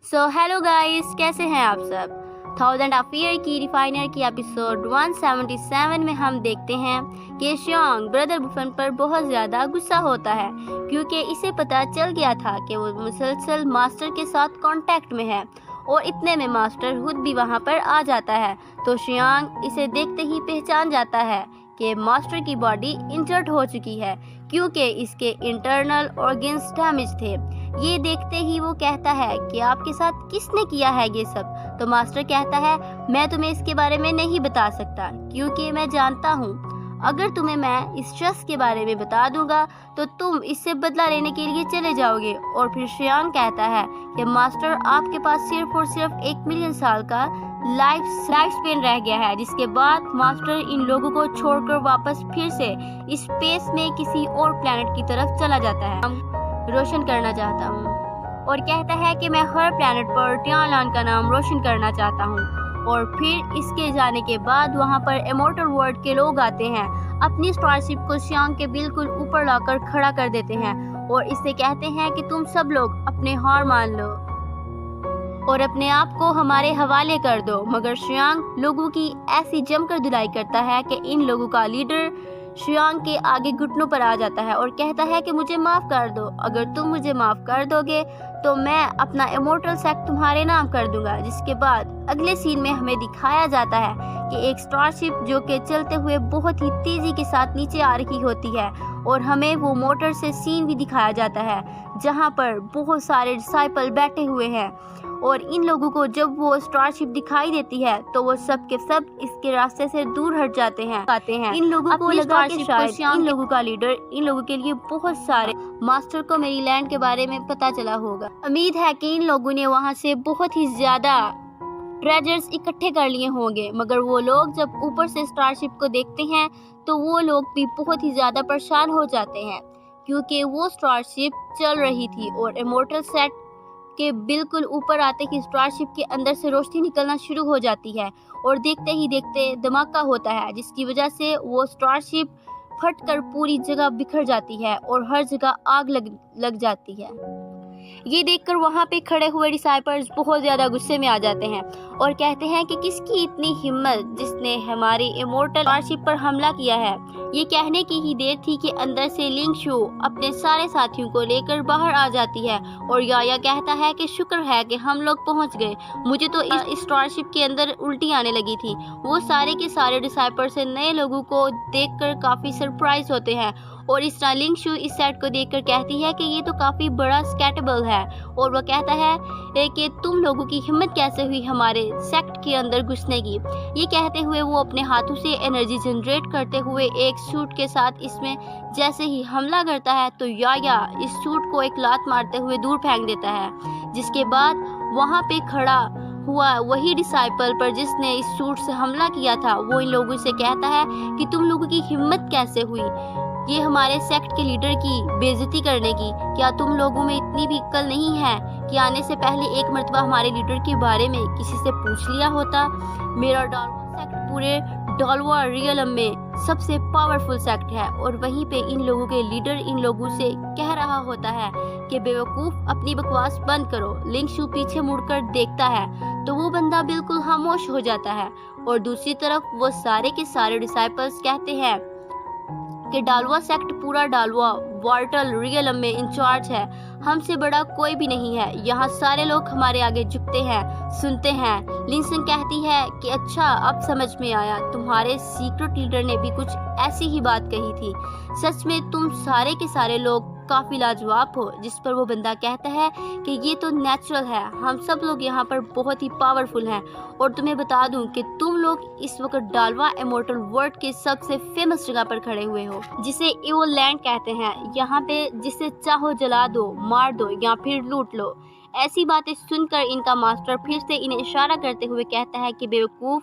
So hello guys, कैसे हैं आप सब। 1000 अफेयर की रिफाइनर की एपिसोड 177 में हम देखते हैं कि श्योंग ब्रदर बुफन पर बहुत ज़्यादा गुस्सा होता है क्योंकि इसे पता चल गया था कि वो मुसलसल मास्टर के साथ कांटेक्ट में है और इतने में मास्टर खुद भी वहां पर आ जाता है। तो श्योंग इसे देखते ही पहचान जाता है कि मास्टर की बॉडी इंजर्ड हो चुकी है क्योंकि इसके इंटरनल ऑर्गन्स डैमेज थे। ये देखते ही वो कहता है कि आपके साथ किसने किया है ये सब। तो मास्टर कहता है, मैं तुम्हें इसके बारे में नहीं बता सकता क्योंकि मैं जानता हूँ अगर तुम्हें मैं इस शख्स के बारे में बता दूंगा तो तुम इससे बदला लेने के लिए चले जाओगे। और फिर श्योंग कहता है कि मास्टर, आपके पास सिर्फ और सिर्फ 1 मिलियन साल का लाइफ स्पेन रह गया है, जिसके बाद मास्टर इन लोगों को छोड़कर वापस फिर से स्पेस में किसी और प्लेनेट की तरफ चला जाता है। हम रोशन करना चाहता हूँ और कहता है कि मैं हर प्लेनेट पर टियानलान का नाम रोशन करना चाहता हूँ। और फिर इसके जाने के बाद वहाँ पर इमॉर्टल वर्ल्ड के लोग आते हैं, अपनी स्टारशिप को श्योंग के बिल्कुल ऊपर लाकर खड़ा कर देते हैं और इससे कहते हैं कि तुम सब लोग अपने हार मान लो और अपने आप को हमारे हवाले कर दो। मगर श्योंग लोगों की ऐसी जमकर धुलाई करता है कि इन लोगों का लीडर श्योंग के आगे घुटनों पर आ जाता है और कहता है कि मुझे माफ कर दो, अगर तुम मुझे माफ कर दोगे तो मैं अपना इमॉर्टल सेक्ट तुम्हारे नाम कर दूंगा। जिसके बाद अगले सीन में हमें दिखाया जाता है कि एक स्टारशिप जो कि चलते हुए बहुत ही तेजी के साथ नीचे आ रही होती है और हमें वो मोटर से सीन भी दिखाया जाता है जहां पर बहुत सारे डिसाइपल बैठे हुए हैं। और इन लोगों को जब वो स्टारशिप दिखाई देती है तो वो सब के सब इसके रास्ते से दूर हट जाते हैं। इन लोगों को लगा कि शायद इन लोगों का लीडर इन लोगों के लिए बहुत सारे मास्टर को मेरीलैंड के बारे में पता चला होगा। उम्मीद है कि इन लोगों ने वहाँ से बहुत ही ज्यादा ट्रेजर्स इकट्ठे कर लिए होंगे। मगर वो लोग जब ऊपर से स्टारशिप को देखते हैं तो वो लोग भी बहुत ही ज्यादा परेशान हो जाते हैं क्योंकि वो स्टारशिप चल रही थी और इमॉर्टल सेट के बिल्कुल ऊपर आते ही स्टारशिप के अंदर से रोशनी निकलना शुरू हो जाती है और देखते ही देखते धमाका होता है जिसकी वजह से वो स्टारशिप फटकर पूरी जगह बिखर जाती है और हर जगह आग लग जाती है। ये देखकर वहाँ पे खड़े हुए डिसाइपल्स बहुत ज़्यादा गुस्से में आ जाते हैं और कहते हैं कि किसकी इतनी हिम्मत जिसने हमारी इमॉर्टल स्टारशिप पर हमला किया है। ये कहने की ही देर थी कि अंदर से लिंग शू अपने सारे साथियों को लेकर बाहर आ जाती है और याया कहता है कि शुक्र है कि हम लोग पहुंच गए, मुझे तो इस स्टारशिप के अंदर उल्टी आने लगी थी। वो सारे के सारे डिसाइपल्स से नए लोगों को देखकर काफ़ी सरप्राइज होते हैं और इस लिंग शू इस सेट को देखकर कहती है कि ये तो काफ़ी बड़ा स्केटेबल है और वह कहता है कि तुम लोगों की हिम्मत कैसे हुई हमारे सेक्ट के अंदर घुसने की। ये कहते हुए वो अपने हाथों से एनर्जी जनरेट करते हुए एक सूट के साथ इसमें जैसे ही हमला करता है तो याया इस सूट को एक लात मारते हुए दूर फेंक देता है। जिसके बाद वहाँ पे खड़ा हुआ वही डिसाइपल पर जिसने इस सूट से हमला किया था वो इन लोगों से कहता है कि तुम लोगों की हिम्मत कैसे हुई ये हमारे सेक्ट के लीडर की बेइज्जती करने की। क्या तुम लोगों में इतनी भी अक्ल नहीं है कि आने से पहले एक मर्तबा हमारे लीडर के बारे में किसी से पूछ लिया होता। मेरा डालवा सेक्ट पूरे डालवा रियलम में सबसे पावरफुल सेक्ट है। और वहीं पे इन लोगों के लीडर इन लोगों से कह रहा होता है कि बेवकूफ़ अपनी बकवास बंद करो। लिंग शू पीछे मुड़कर देखता है तो वो बंदा बिल्कुल खामोश हो जाता है और दूसरी तरफ वो सारे के सारे डिसाइपल्स कहते हैं कि डालवा सेक्ट पूरा डालवा वार्टल रियलम में इंचार्ज है, हमसे बड़ा कोई भी नहीं है। यहाँ सारे लोग हमारे आगे झुकते हैं, सुनते हैं। लिंसन कहती है कि अच्छा अब समझ में आया, तुम्हारे सीक्रेट लीडर ने भी कुछ ऐसी ही बात कही थी। सच में तुम सारे के सारे लोग काफ़ी लाजवाब हो। जिस पर वो बंदा कहता है कि ये तो नेचुरल है, हम सब लोग यहाँ पर बहुत ही पावरफुल हैं। और तुम्हें बता दूं कि तुम लोग इस वक्त डालवा इमॉर्टल वर्ल्ड के सबसे फेमस जगह पर खड़े हुए हो जिसे इवल लैंड कहते हैं। यहाँ पे जिसे चाहो जला दो, मार दो या फिर लूट लो। ऐसी बातें सुनकर इनका मास्टर फिर से इन्हें इशारा करते हुए कहता है कि बेवकूफ़,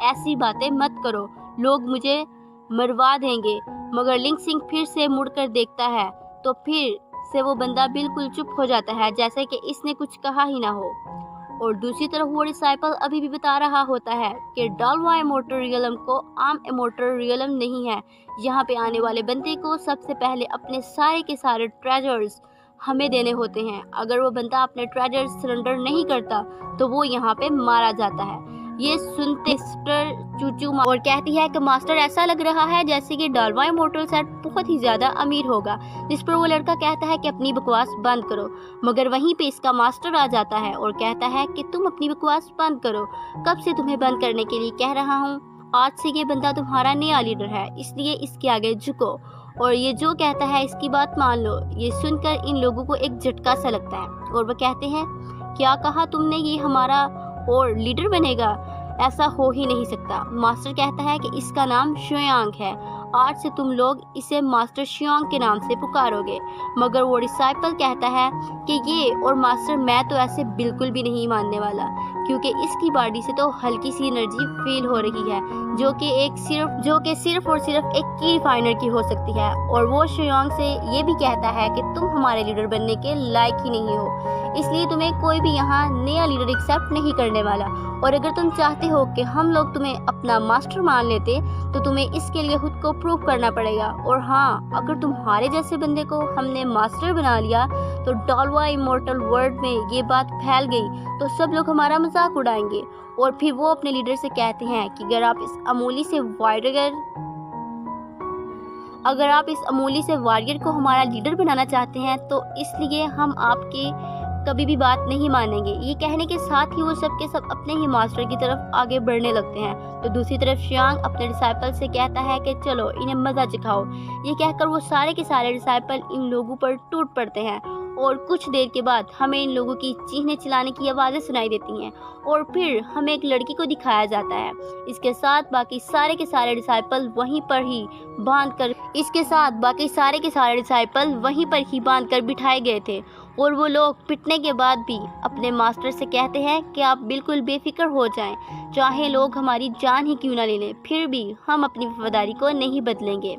ऐसी बातें मत करो, लोग मुझे मरवा देंगे। मगर लिंग सिंह फिर से मुड़कर देखता है तो फिर से वो बंदा बिल्कुल चुप हो जाता है जैसे कि इसने कुछ कहा ही ना हो। और दूसरी तरफ वो डिसाइपल अभी भी बता रहा होता है कि डालवा इमॉर्टल रियलम को आम इमॉर्टल रियलम नहीं है। यहाँ पे आने वाले बंदे को सबसे पहले अपने सारे के सारे ट्रेजर्स हमें देने होते हैं। अगर वो बंदा अपने ट्रेजर सरेंडर नहीं करता तो वो यहाँ पे मारा जाता है। ये सुनते सिस्टर चूचू और कहती है कि मास्टर, ऐसा लग रहा है जैसे कि डालवा इमोर्टल सेट बहुत ही ज्यादा अमीर होगा। जिस पर वो लड़का कहता है कि अपनी बकवास बंद करो, मगर वहीं पे इसका मास्टर आ जाता है और कहता है कि तुम अपनी बकवास बंद करो, कब से तुम्हें बंद करने के लिए कह रहा हूँ। आज से ये बंदा तुम्हारा नया लीडर है, इसलिए इसके आगे झुको और ये जो कहता है इसकी बात मान लो। ये सुनकर इन लोगों को एक झटका सा लगता है और वो कहते हैं, क्या कहा तुमने, ये हमारा और लीडर बनेगा? ऐसा हो ही नहीं सकता। मास्टर कहता है कि इसका नाम शुयांग है, आज से तुम लोग इसे मास्टर शुयांग के नाम से पुकारोगे। मगर वो डिसाइपल कहता है कि ये और मास्टर, मैं तो ऐसे बिल्कुल भी नहीं मानने वाला, क्योंकि इसकी बॉडी से तो हल्की सी एनर्जी फील हो रही है जो कि सिर्फ और सिर्फ एक की रिफाइनर की हो सकती है। और वो शुयांग से ये भी कहता है कि तुम हमारे लीडर बनने के लायक ही नहीं हो, इसलिए तुम्हें कोई भी यहाँ नया लीडर एक्सेप्ट नहीं करने वाला। और अगर तुम चाहते हो कि हम लोग तुम्हें अपना मास्टर मान लेते तो तुम्हें इसके लिए खुद को प्रूव करना पड़ेगा। और हाँ, अगर तुम्हारे जैसे बंदे को हमने मास्टर बना लिया तो डालवा इमोर्टल वर्ल्ड में ये बात फैल गई तो सब लोग हमारा मजाक उड़ाएंगे। और फिर वो अपने लीडर से कहते हैं कि अगर आप इस अमूली से वॉरियर को हमारा लीडर बनाना चाहते हैं तो इसलिए हम आपकी कभी भी बात नहीं मानेंगे। ये कहने के साथ ही वो सब के सब अपने ही मास्टर की तरफ आगे बढ़ने लगते हैं। तो दूसरी तरफ शुयांग अपने डिसाइपल से कहता है कि चलो इन्हें मजा चखाओ। ये कहकर वो सारे के सारे डिसाइपल इन लोगों पर टूट पड़ते हैं और कुछ देर के बाद हमें इन लोगों की चीखने चिल्लाने की आवाज़ें सुनाई देती हैं और फिर हमें एक लड़की को दिखाया जाता है। इसके साथ बाकी सारे के सारे डिसाइपल वहीं पर ही बांध कर बिठाए गए थे और वो लोग पिटने के बाद भी अपने मास्टर से कहते हैं कि आप बिल्कुल बेफिक्र हो जाएं, चाहे लोग हमारी जान ही क्यों ना ले लें, फिर भी हम अपनी वफादारी को नहीं बदलेंगे।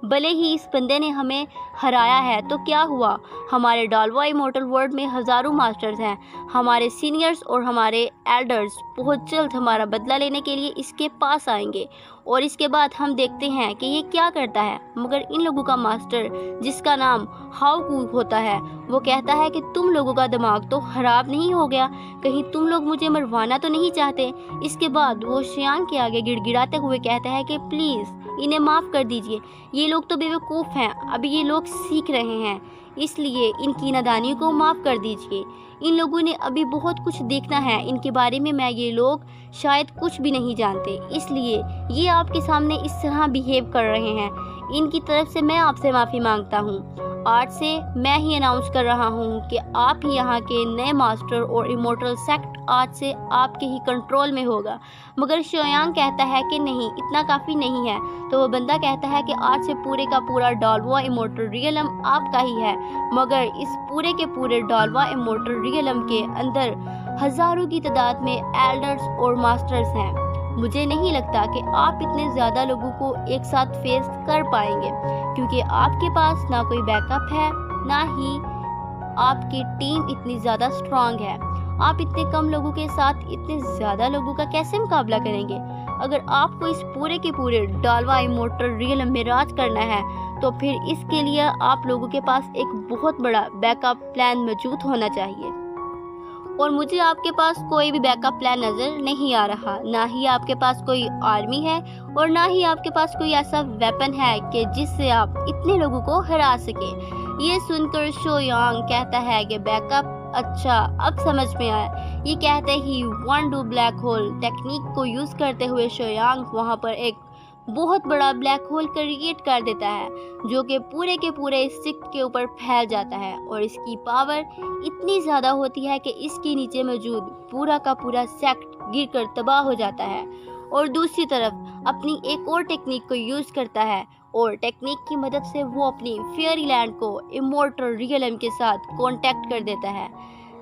भले ही इस बंदे ने हमें हराया है तो क्या हुआ, हमारे डालवा इमोर्टल वर्ल्ड में हज़ारों मास्टर्स हैं। हमारे सीनियर्स और हमारे एल्डर्स बहुत जल्द हमारा बदला लेने के लिए इसके पास आएंगे और इसके बाद हम देखते हैं कि ये क्या करता है। मगर इन लोगों का मास्टर, जिसका नाम हाउ होता है, वो कहता है कि तुम लोगों का दिमाग तो खराब नहीं हो गया, कहीं तुम लोग मुझे मरवाना तो नहीं चाहते। इसके बाद वो शुयांग के आगे गिड़गिड़ाते हुए कहता है कि प्लीज़ इन्हें माफ़ कर दीजिए, ये लोग तो बेवकूफ़ हैं, अभी ये लोग सीख रहे हैं, इसलिए इनकी नादानियों को माफ़ कर दीजिए। इन लोगों ने अभी बहुत कुछ देखना है, इनके बारे में ये लोग शायद कुछ भी नहीं जानते, इसलिए ये आपके सामने इस तरह बिहेव कर रहे हैं। इनकी तरफ से मैं आपसे माफ़ी मांगता हूँ। आज से मैं ही अनाउंस कर रहा हूँ कि आप ही यहाँ के नए मास्टर और इमोर्टल सेक्ट आज से आपके ही कंट्रोल में होगा। मगर शुयांग कहता है कि नहीं, इतना काफ़ी नहीं है। तो वो बंदा कहता है कि आज से पूरे का पूरा डालवा इमोर्टल रियलम आपका ही है। मगर इस पूरे के पूरे डालवा इमोर्टल रियलम के अंदर हज़ारों की तादाद में एल्डर्स और मास्टर्स हैं। मुझे नहीं लगता कि आप इतने ज़्यादा लोगों को एक साथ फेस कर पाएंगे, क्योंकि आपके पास ना कोई बैकअप है, ना ही आपकी टीम इतनी ज़्यादा स्ट्रांग है। आप इतने कम लोगों के साथ इतने ज़्यादा लोगों का कैसे मुकाबला करेंगे? अगर आपको इस पूरे के पूरे डालवा इमोर्टल रियलम में राज करना है तो फिर इसके लिए आप लोगों के पास एक बहुत बड़ा बैकअप प्लान मौजूद होना चाहिए। और मुझे आपके पास कोई भी बैकअप प्लान नज़र नहीं आ रहा। ना ही आपके पास कोई आर्मी है और ना ही आपके पास कोई ऐसा वेपन है कि जिससे आप इतने लोगों को हरा सके। ये सुनकर शुयांग कहता है कि बैकअप, अच्छा अब समझ में आया। ये कहते ही वन डू ब्लैक होल टेक्निक को यूज़ करते हुए शुयांग वहाँ पर एक बहुत बड़ा ब्लैक होल क्रिएट कर देता है जो कि पूरे के पूरे इस सेक्ट के ऊपर फैल जाता है और इसकी पावर इतनी ज़्यादा होती है कि इसके नीचे मौजूद पूरा का पूरा सेक्ट गिरकर तबाह हो जाता है। और दूसरी तरफ अपनी एक और टेक्निक को यूज़ करता है और टेक्निक की मदद से वो अपनी फेयरी लैंड को इमोर्टल रियलम के साथ कांटेक्ट कर देता है,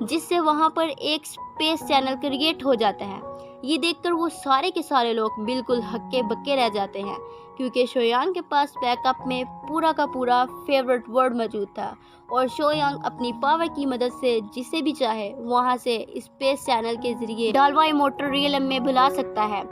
जिससे वहाँ पर एक स्पेस चैनल क्रिएट हो जाता है। ये देखकर वो सारे के सारे लोग बिल्कुल हक्के बक्के रह जाते हैं। क्योंकि शोयांग के पास बैकअप में पूरा का पूरा फेवरेट वर्ड मौजूद था और शोयांग अपनी पावर की मदद से जिसे भी चाहे वहां से स्पेस चैनल के जरिए डालवा इमोर्टल रियलम में बुला सकता है।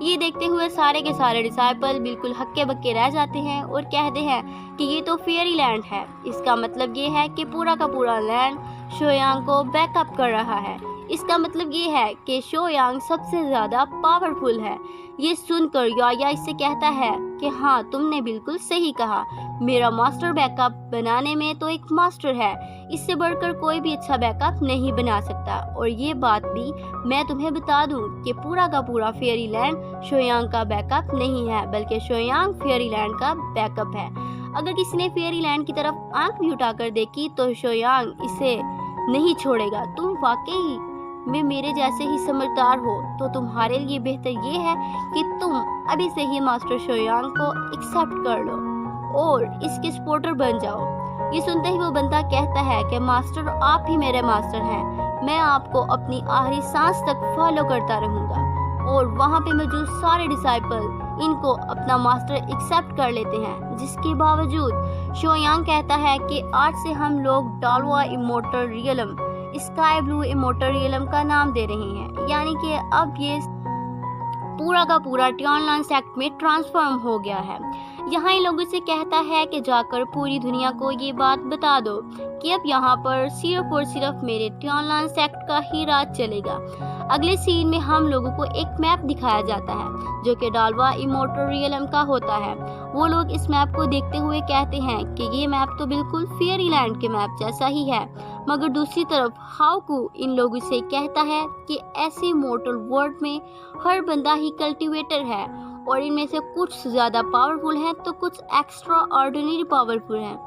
ये देखते हुए सारे के सारे डिसाइपल बिल्कुल हक्के बक्के रह जाते हैं और कहते हैं कि ये तो फेयरी लैंड है। इसका मतलब ये है कि पूरा का पूरा लैंड शोयांग को बैकअप कर रहा है। इसका मतलब ये है कि शोयांग सबसे ज़्यादा पावरफुल है। ये सुनकर याया इससे कहता है कि हाँ, तुमने बिल्कुल सही कहा, मेरा मास्टर बैकअप बनाने में तो एक मास्टर है, इससे बढ़कर कोई भी अच्छा बैकअप नहीं बना सकता। और ये बात भी मैं तुम्हें बता दूं कि पूरा का पूरा फेयरी लैंड शोयांग का बैकअप नहीं है, बल्कि शोयांग फेयरी लैंड का बैकअप है। अगर किसी ने फेयरी लैंड की तरफ आंख भी उठाकर देखी तो शोयांग इसे नहीं छोड़ेगा। तुम वाकई में मेरे जैसे ही समझदार हो तो तुम्हारे लिए बेहतर ये है कि तुम अभी से ही मास्टर शोयांग को एक्सेप्ट कर लो और इसके सपोर्टर बन जाओ। ये सुनते ही वो बंदा कहता है कि मास्टर, आप ही मेरे मास्टर हैं, मैं आपको अपनी आखिरी सांस तक फॉलो करता रहूँगा। और वहाँ पे मौजूद सारे डिसाइपल इनको अपना मास्टर एक्सेप्ट कर लेते हैं, जिसके बावजूद शोयांग कहता है कि आज से हम लोग डालवा immortal realm sky blue immortal realm का नाम दे रहे हैं, यानी कि अब ये पूरा का पूरा ट्योनलान सेक्ट में ट्रांसफॉर्म हो गया है। यहाँ इन लोगों से कहता है कि जाकर पूरी दुनिया को ये बात बता दो कि अब यहाँ पर सिर्फ और सिर्फ मेरे ट्योनलान सेक्ट का ही राज चलेगा। अगले सीन में हम लोगों को एक मैप दिखाया जाता है जो कि डालवा इमोर्टल रियलम का होता है। वो लोग इस मैप को देखते हुए कहते हैं कि ये मैप तो बिल्कुल फेयरी लैंड के मैप जैसा ही है, मगर दूसरी तरफ हाउकू इन लोगों से कहता है कि ऐसे मोर्टल वर्ल्ड में हर बंदा ही कल्टीवेटर है और इनमें से कुछ ज़्यादा पावरफुल हैं तो कुछ एक्स्ट्रा ऑर्डिनरी पावरफुल हैं।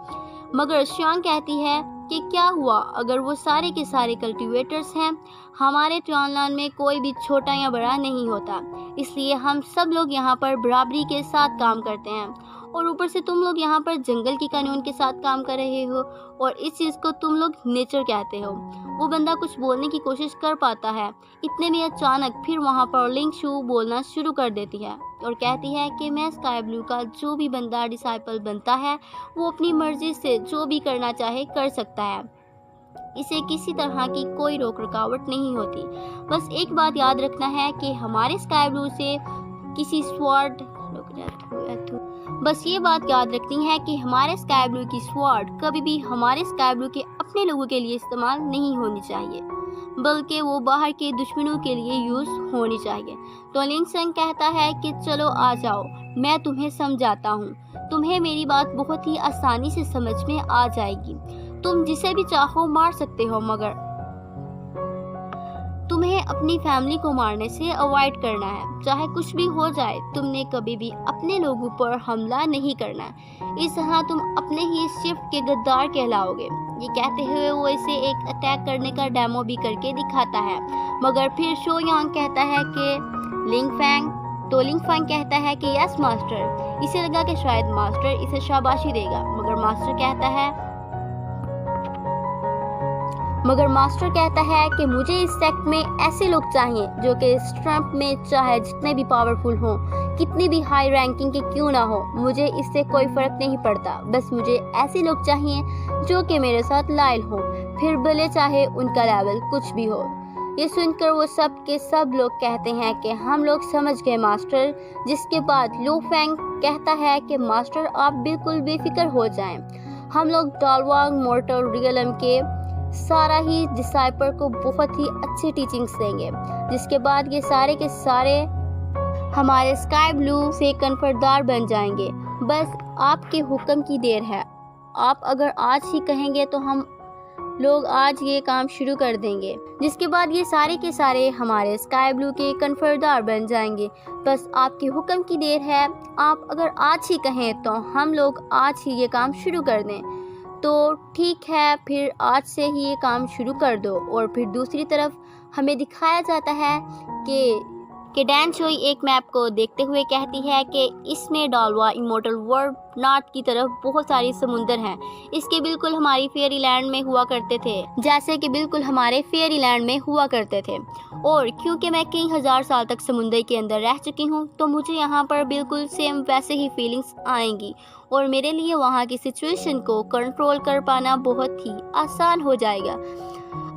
मगर श्यांग कहती है कि क्या हुआ अगर वो सारे के सारे कल्टीवेटर्स हैं, हमारे ट्योनलान में कोई भी छोटा या बड़ा नहीं होता, इसलिए हम सब लोग यहाँ पर बराबरी के साथ काम करते हैं। और ऊपर से तुम लोग यहाँ पर जंगल के कानून के साथ काम कर रहे हो और इस चीज़ को तुम लोग नेचर कहते हो। वो बंदा कुछ बोलने की कोशिश कर पाता है, इतने में अचानक फिर वहाँ पर लिंग शू बोलना शुरू कर देती है और कहती है कि मैं स्काई ब्लू का जो भी बंदा डिसाइपल बनता है वो अपनी मर्जी से जो भी करना चाहे कर सकता है, इसे किसी तरह की कोई रोक रुकावट नहीं होती। बस एक बात याद रखना है कि हमारे स्काई ब्लू से किसी स्वॉर्ड बस ये बात याद रखनी है कि हमारे स्काई ब्लू की स्वॉर्ड कभी भी हमारे स्काई ब्लू के अपने लोगों के लिए इस्तेमाल नहीं होनी चाहिए, बल्कि वो बाहर के दुश्मनों के लिए यूज़ होनी चाहिए। तो लिंग संग कहता है कि चलो आ जाओ, मैं तुम्हें समझाता हूँ, तुम्हें मेरी बात बहुत ही आसानी से समझ में आ जाएगी। तुम जिसे भी चाहो मार सकते हो, मगर तुम्हें अपनी फैमिली को मारने से अवॉइड करना है। चाहे कुछ भी हो जाए, तुमने कभी भी अपने लोगों पर हमला नहीं करना। इस तरह तुम अपने ही शिफ्ट के गद्दार कहलाओगे। ये कहते हुए वो इसे एक अटैक करने का डेमो भी करके दिखाता है, मगर फिर शोयांग कहता है कि लिंग फैंग, तो लिंग फैंग कहता है कि यस मास्टर। इसे लगा कि शायद मास्टर इसे शाबाशी देगा, मगर मास्टर कहता है कि मुझे इस सेक्ट में ऐसे लोग चाहिए जो कि स्ट्रम्प में चाहे जितने भी पावरफुल हों, कितनी भी हाई रैंकिंग के क्यों ना हो, मुझे इससे कोई फ़र्क नहीं पड़ता। बस मुझे ऐसे लोग चाहिए जो कि मेरे साथ लॉयल हों, फिर भले चाहे उनका लेवल कुछ भी हो। ये सुनकर वो सब के सब लोग कहते हैं कि हम लोग समझ गए मास्टर। जिसके बाद लू फैंग कहता है कि मास्टर आप बिल्कुल बेफिक्र हो जाएं, हम लोग डालवा इमोर्टल रियलम के सारा ही डिसाइपल को बहुत ही अच्छी टीचिंग्स देंगे। जिसके बाद ये सारे के सारे हमारे स्काई ब्लू से कन्फर्दार बन जाएंगे। बस आपके हुक्म की देर है, आप अगर आज ही कहेंगे तो हम लोग आज ये काम शुरू कर देंगे। जिसके बाद ये सारे के सारे हमारे स्काई ब्लू के कन्फर्दार बन जाएंगे। बस आपके हुक्म की देर है, आप अगर आज ही कहें तो हम लोग आज ही ये काम शुरू कर दें। तो ठीक है, फिर आज से ही ये काम शुरू कर दो। और फिर दूसरी तरफ हमें दिखाया जाता है कि कि डैन चोई एक मैप को देखते हुए कहती है कि इसमें डालवा इमोर्टल वर्ल्ड नॉर्थ की तरफ बहुत सारी समुंदर हैं। इसके बिल्कुल हमारी फेरी लैंड में हुआ करते थे, जैसे कि बिल्कुल हमारे फेरी लैंड में हुआ करते थे। और क्योंकि मैं कई हजार साल तक समुंदर के अंदर रह चुकी हूँ, तो मुझे यहाँ पर बिल्कुल सेम वैसे ही फीलिंग्स आएंगी और मेरे लिए वहाँ की सिचुएशन को कंट्रोल कर पाना बहुत ही आसान हो जाएगा।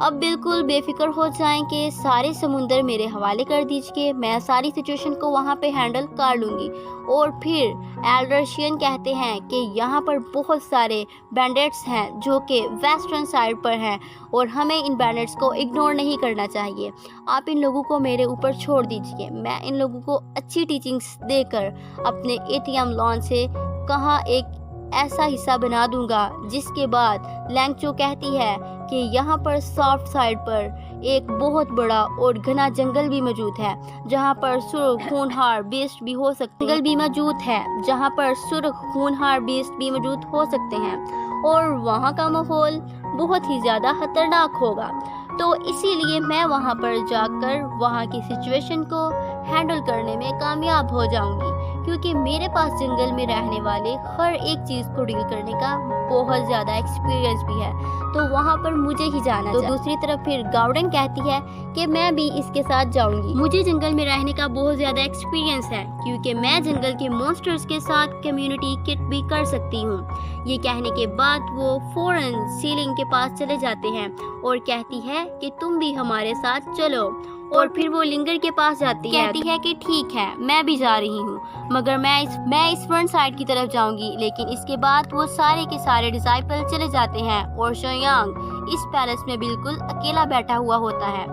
अब बिल्कुल बेफिक्र हो जाएं कि सारे समुंदर मेरे हवाले कर दीजिए, मैं सारी सिचुएशन को वहाँ पे हैंडल कर लूँगी। और फिर एल्डरशियन कहते हैं कि यहाँ पर बहुत सारे बैंडेट्स हैं जो कि वेस्टर्न साइड पर हैं और हमें इन बैंडेट्स को इग्नोर नहीं करना चाहिए। आप इन लोगों को मेरे ऊपर छोड़ दीजिए, मैं इन लोगों को अच्छी टीचिंग्स देकर अपने एटीएम लॉन से कहाँ एक ऐसा हिस्सा बना दूंगा। जिसके बाद लैंगचो कहती है कि यहाँ पर सॉफ्ट साइड पर एक बहुत बड़ा और घना जंगल भी मौजूद है, जहाँ पर सुर्ख खूनहार बीस्ट भी हो सकते हैं। जंगल भी मौजूद है जहाँ पर सुर्ख खूनहार बीस्ट भी मौजूद हो सकते हैं और वहाँ का माहौल बहुत ही ज़्यादा खतरनाक होगा। तो इसीलिए मैं वहाँ पर जाकर वहाँ की सिचुएशन को हैंडल करने में कामयाब हो जाऊंगी, क्योंकि मेरे पास जंगल में रहने वाले हर एक चीज़ को डील करने का बहुत ज़्यादा एक्सपीरियंस भी है, तो वहाँ पर मुझे ही जाना चाहिए। तो दूसरी तरफ फिर गार्डन कहती है कि मैं भी इसके साथ जाऊंगी, मुझे जंगल में रहने का बहुत ज़्यादा एक्सपीरियंस है, क्योंकि मैं जंगल के मॉन्स्टर्स के साथ कम्युनिटी किट भी कर सकती हूँ। ये कहने के बाद वो फौरन सीलिंग के पास चले जाते हैं और कहती है कि तुम भी हमारे साथ चलो। और फिर वो लिंगर के पास जाती है, कहती है कि ठीक है मैं भी जा रही हूँ, मगर मैं इस फ्रंट साइड की तरफ जाऊंगी। लेकिन इसके बाद वो सारे के सारे डिसाइपल चले जाते हैं और शोयांग इस पैलेस में बिल्कुल अकेला बैठा हुआ होता है।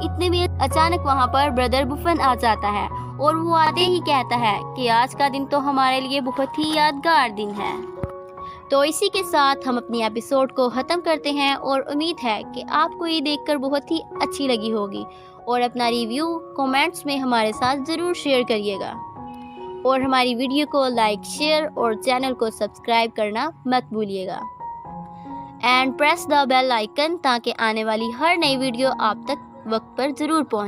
इतने में अचानक वहाँ पर ब्रदर बुफन आ जाता है और वो आते ही कहता है कि आज का दिन तो हमारे लिए बहुत ही यादगार दिन है। तो इसी के साथ हम अपनी एपिसोड को ख़त्म करते हैं और उम्मीद है कि आपको ये देखकर बहुत ही अच्छी लगी होगी और अपना रिव्यू कमेंट्स में हमारे साथ ज़रूर शेयर करिएगा और हमारी वीडियो को लाइक शेयर और चैनल को सब्सक्राइब करना मत भूलिएगा and press the bell icon ताकि आने वाली हर नई वीडियो आप तक वक्त पर ज़रूर पहुंचे।